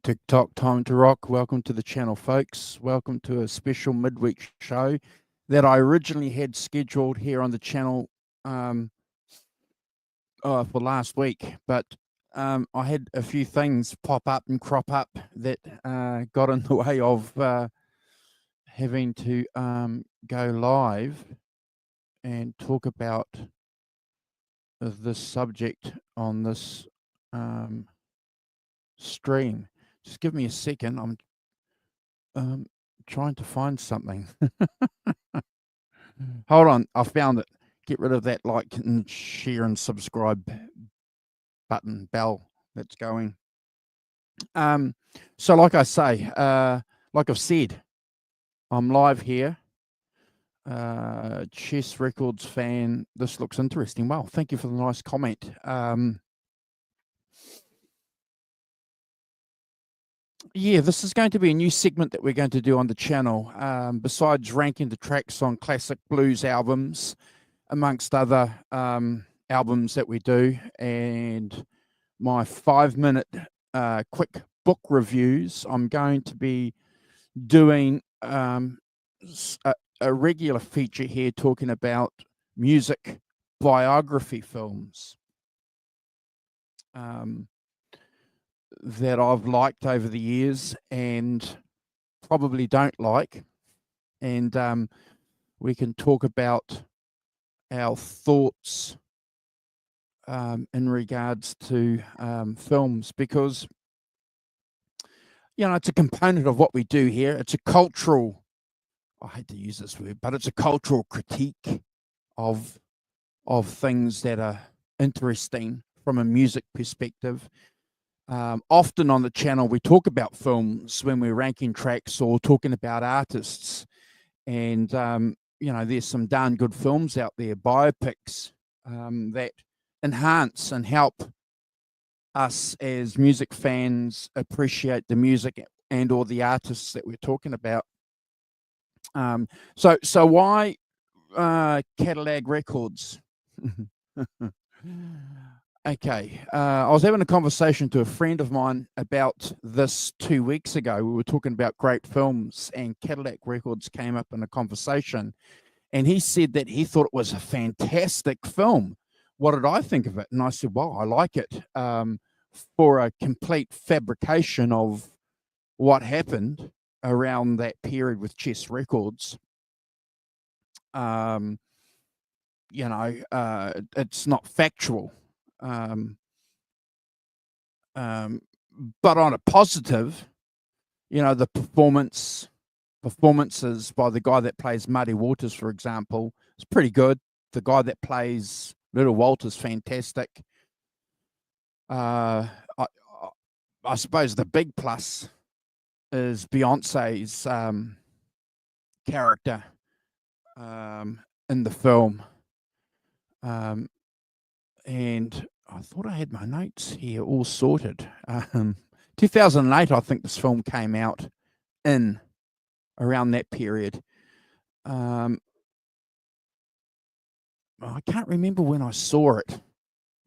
TikTok, time to rock. Welcome to the channel, folks. Welcome to a special midweek show that I originally had scheduled here on the channel for last week, but I had a few things pop up and crop up that got in the way of having to go live and talk about this subject on this stream. Just give me a second. I'm trying to find something. Hold on, I found it. Get rid of that like and share and subscribe button bell that's going. So like I say, like I've said, I'm live here. Chess Records fan. This looks interesting. Well, thank you for the nice comment. Yeah, this is going to be a new segment that we're going to do on the channel. Besides ranking the tracks on classic blues albums, amongst other albums that we do, and my 5-minute quick book reviews, I'm going to be doing a regular feature here talking about music biography films that I've liked over the years and probably don't like, and we can talk about our thoughts in regards to films, because it's a component of what we do here. It's a cultural, I hate to use this word, but it's a cultural critique of things that are interesting from a music perspective. Often on the channel, we talk about films when we're ranking tracks or talking about artists. And, there's some darn good films out there, biopics, that enhance and help us as music fans appreciate the music and or the artists that we're talking about. So why Cadillac Records? Okay, I was having a conversation to a friend of mine about this 2 weeks ago. We were talking about great films, and Cadillac Records came up in a conversation, and he said that he thought it was a fantastic film. What did I think of it? And I said, well, I like it for a complete fabrication of what happened around that period with Chess Records. It's not factual. But on a positive, the performances by the guy that plays Muddy Waters, for example, is pretty good. The guy that plays Little Walter's fantastic. I suppose the big plus is Beyonce's character in the film. And I thought I had my notes here all sorted. 2008, I think this film came out in around that period. I can't remember when I saw it.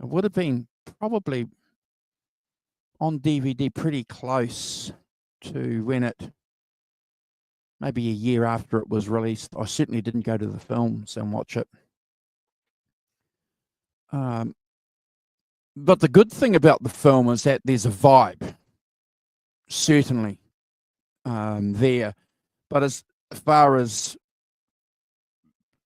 It would have been probably on DVD pretty close to when maybe a year after it was released. I certainly didn't go to the films and watch it. But the good thing about the film is that there's a vibe, certainly there. But as far as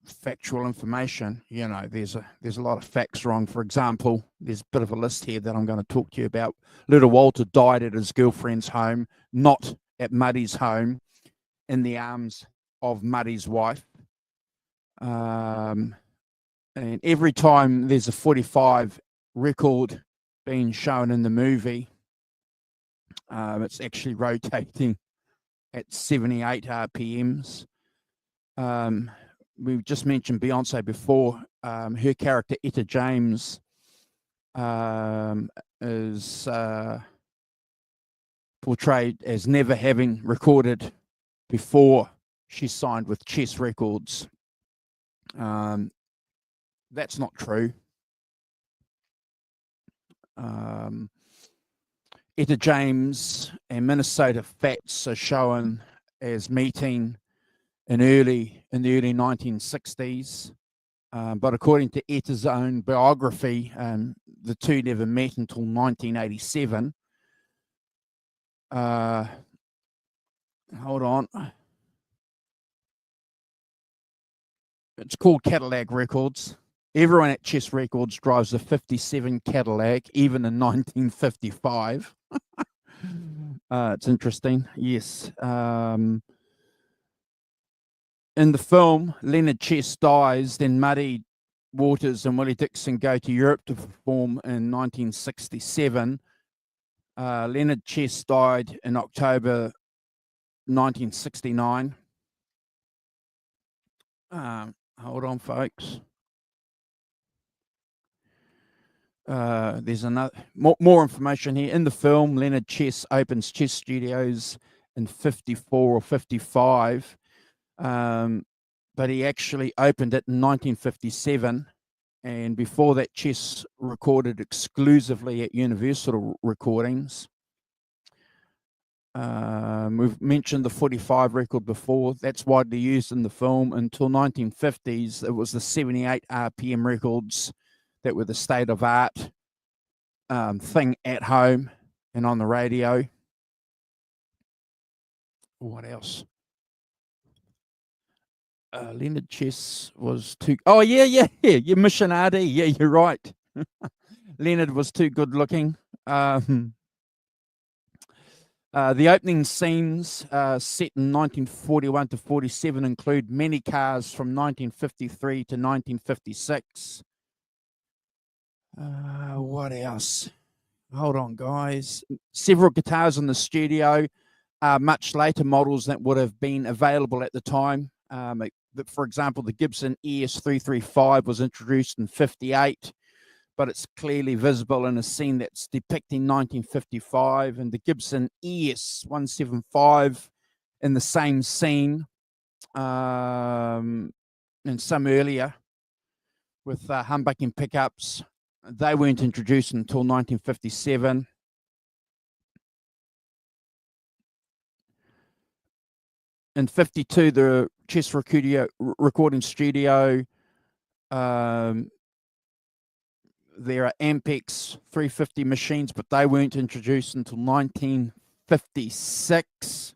factual information, there's a lot of facts wrong. For example, there's a bit of a list here that I'm going to talk to you about. Little Walter died at his girlfriend's home, not at Muddy's home, in the arms of Muddy's wife. And every time there's a 45 record being shown in the movie, it's actually rotating at 78 RPMs. We just mentioned Beyonce before. Her character Etta James is portrayed as never having recorded before she signed with Chess Records. That's not true. Etta James and Minnesota Fats are shown as meeting in the early 1960s. But according to Etta's own biography, the two never met until 1987. Hold on. It's called Cadillac Records. Everyone at Chess Records drives a 57 Cadillac, even in 1955. It's interesting. Yes. In the film, Leonard Chess dies, then Muddy Waters and Willie Dixon go to Europe to perform in 1967. Leonard Chess died in October 1969. Hold on, folks. There's another more information here. In the film, Leonard Chess opens Chess Studios in 54 or 55, but he actually opened it in 1957. And before that, Chess recorded exclusively at Universal Recordings. We've mentioned the 45 record before. That's widely used in the film. Until 1950s, it was the 78 RPM records that were the state of art thing at home and on the radio. What else? Leonard Chess was too. Oh yeah. You're Missionati. Yeah, you're right. Leonard was too good looking. The opening scenes set in 1941 to 47 include many cars from 1953 to 1956. What else? Hold on, guys. Several guitars in the studio are much later models that would have been available at the time. For example, the Gibson ES335 was introduced in 58, but it's clearly visible in a scene that's depicting 1955, and the Gibson ES175 in the same scene, and some earlier with humbucking pickups. They weren't introduced until 1957. In 52, the Chess recording studio, there are Ampex 350 machines, but they weren't introduced until 1956.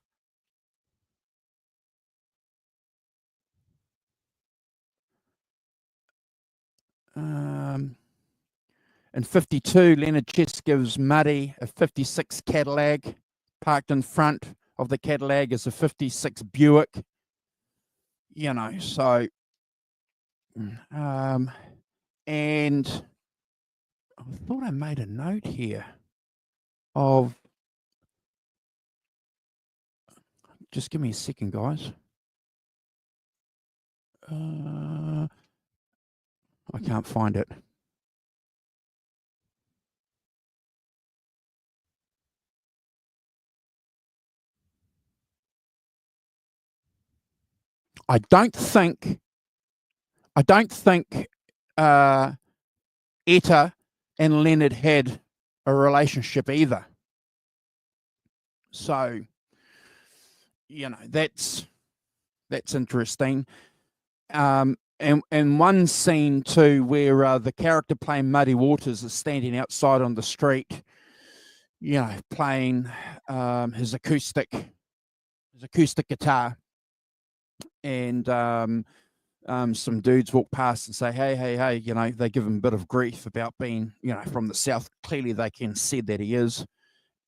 In 52, Leonard Chess gives Muddy a 56 Cadillac. Parked in front of the Cadillac is a 56 Buick. You know, so, and I thought I made a note here of, just give me a second, guys. I can't find it. I don't think Etta and Leonard had a relationship either. So, you know, that's interesting. And one scene too where the character playing Muddy Waters is standing outside on the street, you know, playing his acoustic guitar, and some dudes walk past and say, hey, you know, they give him a bit of grief about being, you know, from the South. Clearly they can see that he is,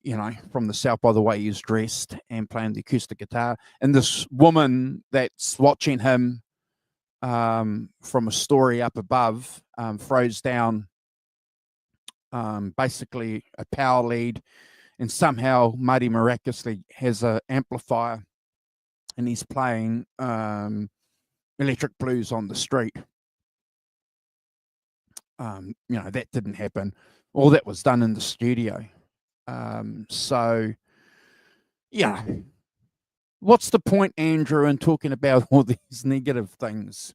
you know, from the South by the way he's dressed and playing the acoustic guitar. And this woman that's watching him from a story up above throws down basically a power lead, and somehow Muddy miraculously has an amplifier and he's playing electric blues on the street. You know, that didn't happen. All that was done in the studio. So, yeah. What's the point, Andrew, in talking about all these negative things,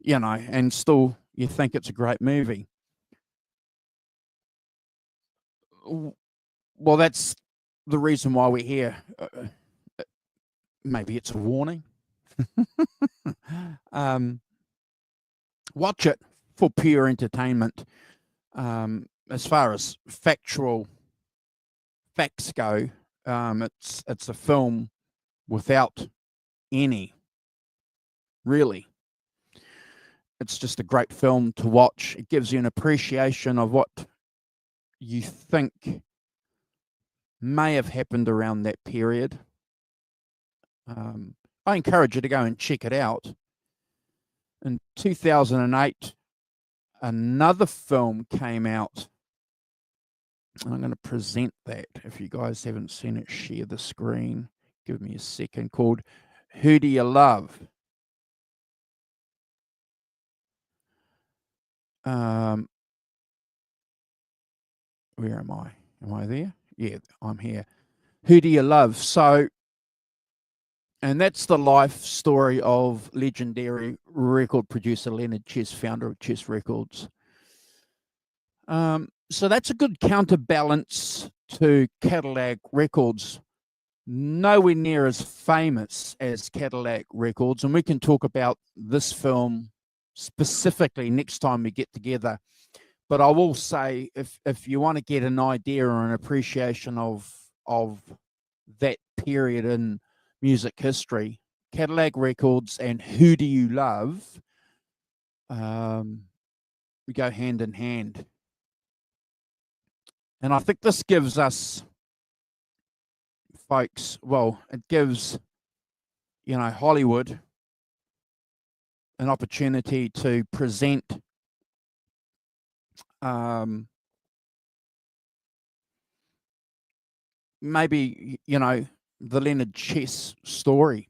you know, and still you think it's a great movie? Well, that's the reason why we're here. Maybe it's a warning. Watch it for pure entertainment. As far as facts go, it's a film without any, really. It's just a great film to watch. It gives you an appreciation of what you think may have happened around that period. I encourage you to go and check it out. In 2008, another film came out. I'm going to present that. If you guys haven't seen it, share the screen. Give me a second. Called Who Do You Love? Where am I? Am I there? Yeah, I'm here. Who Do You Love? So, and that's the life story of legendary record producer Leonard Chess, founder of Chess Records. So that's a good counterbalance to Cadillac Records. Nowhere near as famous as Cadillac Records, and we can talk about this film specifically next time we get together. But I will say, if you want to get an idea or an appreciation of that period in music history, Cadillac Records and Who Do You Love, we go hand in hand. And I think this gives us, folks, well, it gives, Hollywood an opportunity to present maybe, the Leonard Chess story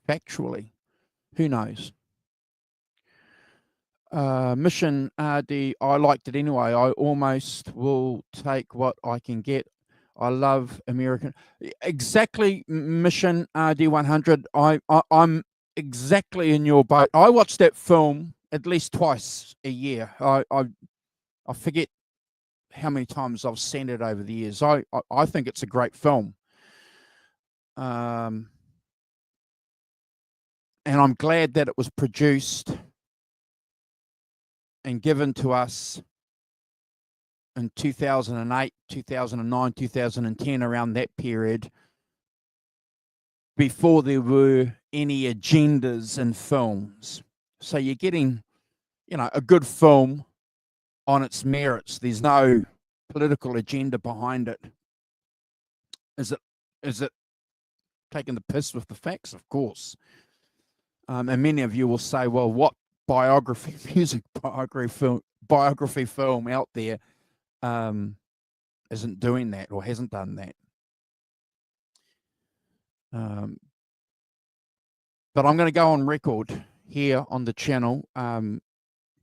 factually. Who knows? Mission RD, I liked it anyway. I almost will take what I can get. I love American. Exactly, Mission RD 100. I'm exactly in your boat. I watch that film at least twice a year. I forget how many times I've seen it over the years. I think it's a great film. And I'm glad that it was produced and given to us in 2008, 2009, 2010, around that period, before there were any agendas in films. So you're getting, a good film on its merits. There's no political agenda behind it. Is it taking the piss with the facts? Of course. And many of you will say, well, what biography film out there isn't doing that or hasn't done that? But I'm going to go on record here on the channel.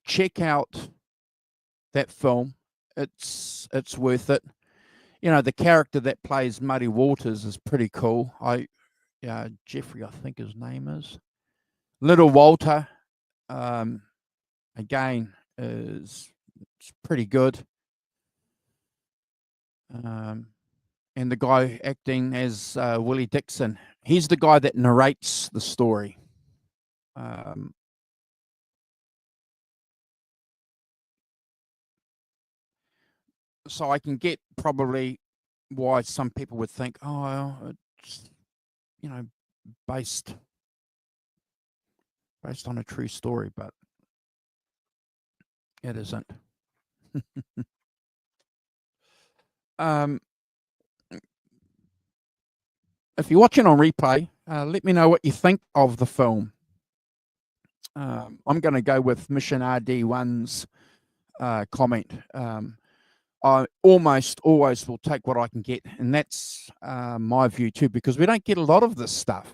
Check out that film. It's worth it. The character that plays Muddy Waters is pretty cool. Jeffrey, I think his name is. Little Walter, again, it's pretty good. And the guy acting as Willie Dixon, he's the guy that narrates the story. So I can get probably why some people would think, oh, it's, based on a true story, but it isn't. If you're watching on replay, let me know what you think of the film. I'm going to go with Mission RD1's comment. I almost always will take what I can get, and that's my view too, because we don't get a lot of this stuff,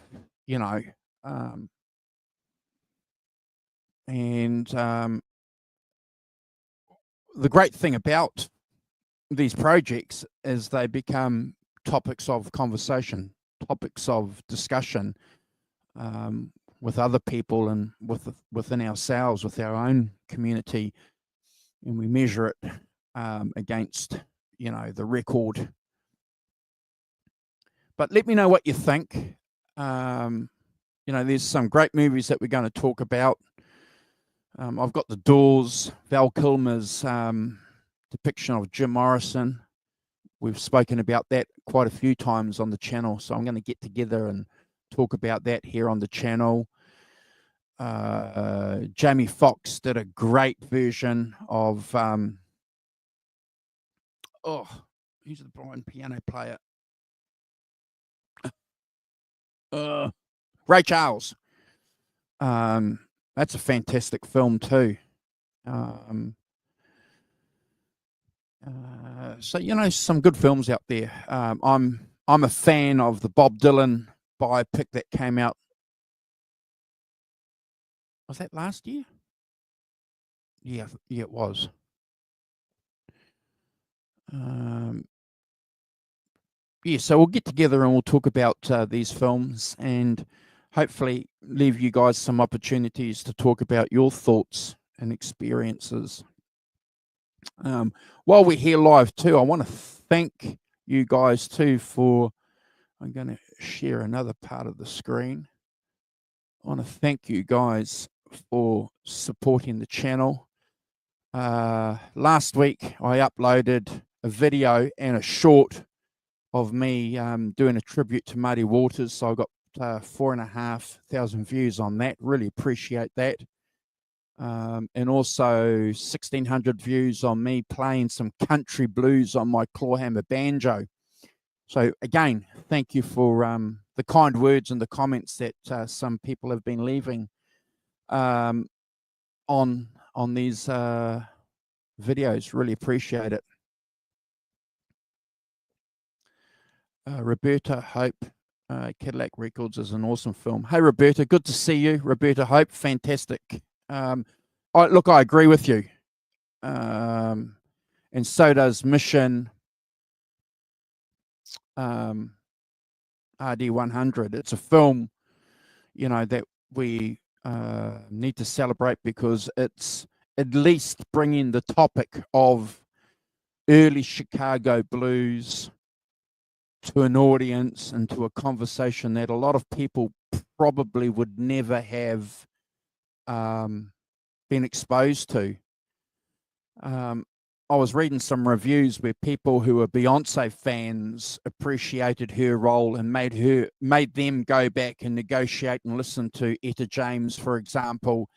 and the great thing about these projects is they become topics of conversation, topics of discussion with other people and within ourselves, with our own community, and we measure it against, the record But let me know what you think. There's some great movies that we're going to talk about. I've got The Doors, Val Kilmer's depiction of Jim Morrison. We've spoken about that quite a few times on the channel, so I'm going to get together and talk about that here on the channel. Jamie Foxx did a great version of who's the blind piano player? Ray Charles. That's a fantastic film too. So some good films out there. I'm a fan of the Bob Dylan biopic that came out. Was that last year? Yeah, it was. So we'll get together and we'll talk about these films and hopefully leave you guys some opportunities to talk about your thoughts and experiences. While we're here live too, I want to thank you guys too I'm going to share another part of the screen. I want to thank you guys for supporting the channel. Last week I uploaded a video and a short of me doing a tribute to Muddy Waters. So I got 4,500 views on that. Really appreciate that. And also 1,600 views on me playing some country blues on my clawhammer banjo. So again, thank you for the kind words and the comments that some people have been leaving on these videos. Really appreciate it. Roberta Hope, Cadillac Records is an awesome film. Hey, Roberta, good to see you. Roberta Hope, fantastic. I agree with you. And so does Mission RD100. It's a film, that we need to celebrate because it's at least bringing the topic of early Chicago blues to an audience and to a conversation that a lot of people probably would never have been exposed to. I was reading some reviews where people who are Beyonce fans appreciated her role and made them go back and negotiate and listen to Etta James, for example,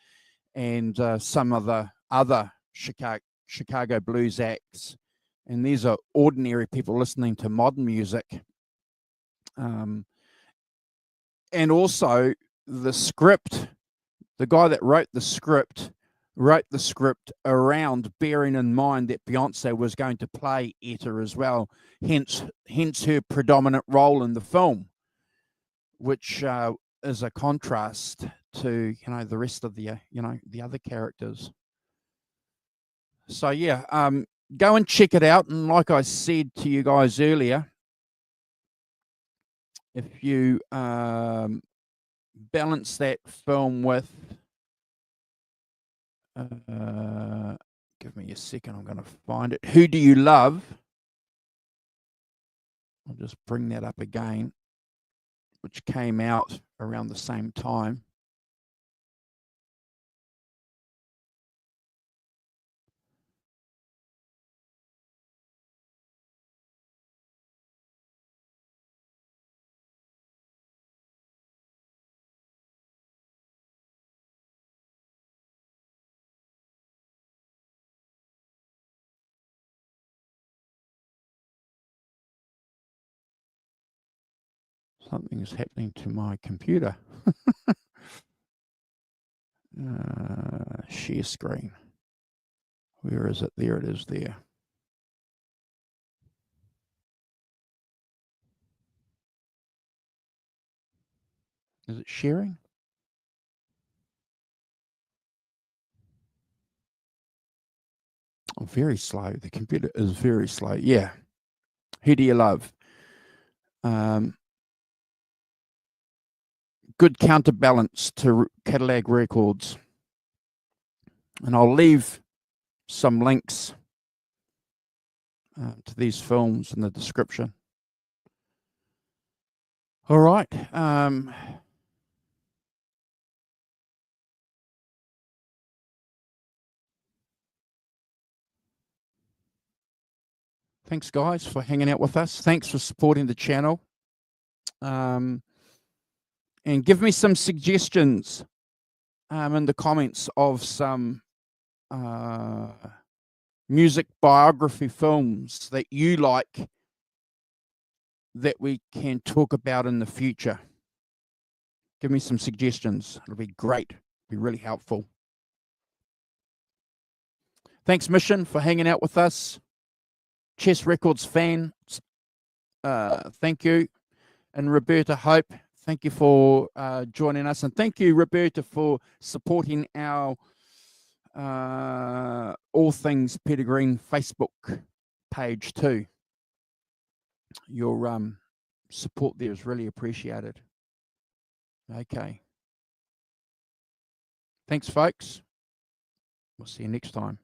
and some of the other Chicago blues acts. And these are ordinary people listening to modern music. And also the script, the guy that wrote the script around bearing in mind that Beyonce was going to play Etta as well, hence her predominant role in the film, which is a contrast to the rest of the the other characters. So yeah, go and check it out. And like I said to you guys earlier, if you balance that film with give me a second, I'm going to find it. Who Do You Love? I'll just bring that up again, which came out around the same time. Something is happening to my computer. Share screen. Where is it? There it is there. Is it sharing? Oh, very slow. The computer is very slow. Yeah. Who Do You Love? Good counterbalance to Cadillac Records. And I'll leave some links to these films in the description. All right. Thanks, guys, for hanging out with us. Thanks for supporting the channel. And give me some suggestions in the comments of some music biography films that you like that we can talk about in the future. Give me some suggestions. It'll be great. Be really helpful. Thanks, Mission, for hanging out with us. Chess Records fan, thank you. And Roberta Hope, thank you for joining us. And thank you, Roberta, for supporting our All Things Peter Green Facebook page too. Your support there is really appreciated. Okay. Thanks, folks. We'll see you next time.